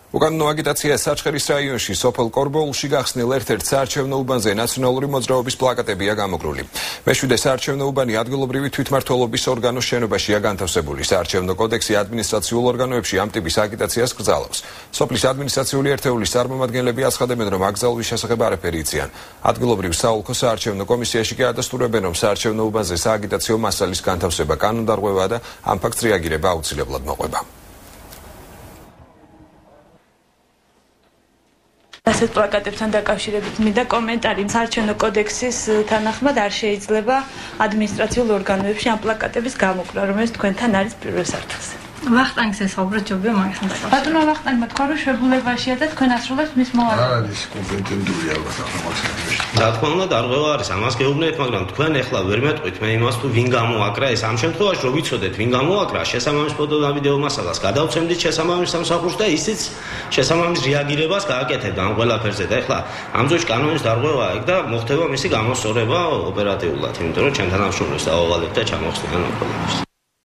უკანონო აგიტაცია საჩხერის რაიონში სოფელ კორბოულში გახსნილ ერთ-ერთ საარჩევნო უბანზე ნაციონალური მოძრაობის პლაკატებია გამოგრული. მეშვიდე საარჩევნო უბანი ადგილობრივი თვითმმართველობის ორგანოს შენობაშია განთავსებული. საარჩევნო კოდექსი ადმინისტრაციულ ორგანოებში ამ ტიპის აგიტაციას კრძალავს. სოფლის ადმინისტრაციული ერთეულის წარმომადგენლები აცხადებენ, რომ აკრძალვის შესახებ არაფერი იციან. ადგილობრივ საოლქო საარჩევნო კომისიაში კი ადასტურებენ, რომ საარჩევნო უბანზე სააგიტაციო მასალის განთავსება კანონდარღვევაა და ამ ფაქტს რეაგირება აუცილებლად მოყვება. ასეთ პლაკატებთან დაკავშირებით მინდა კომენტარი. საარჩევნო კოდექსის თანახმად არ შეიძლება ადმინისტრაციულ ორგანოებში ამ პლაკატების გამოკრა, რომელიც თქვენთან არის პირველ სართულზე. ვახტანგს ესაუბრეთ ჯობია მაგასთან დაკავშირებით. ბატონო ვახტანგმა თქვა, რომ შეբულებაშია და თქვენ ასრულებთ მის მოვალეობას. არ არის კომპეტენტური ალბათ ახლა მაგასთან. რა თქმა უნდა დარღვევა არის, ამას გეუბნებით, მაგრამ თქვენ ეხლა ვერ მეტყვით მე იმას თუ ვინ გამოაკრა ეს. ამ შემთხვევაში რომ ვიცოდეთ ვინ გამოაკრა, შესაბამის ფოტო და ვიდეო მასალას გადავცემდით შესაბამის სამსახურს და ისიც შესაბამის რეაგირებას გააკეთებთ ამ ყველაფერზე და ეხლა ამ ძოში კანონის დარღვევაა ეგ და მოხდება მისი გამოსწორება ოპერატიულად, იმიტომ რომ ჩემთან ამშრომლებს დავავალებ და ჩამოხსნიან ყველაფერს.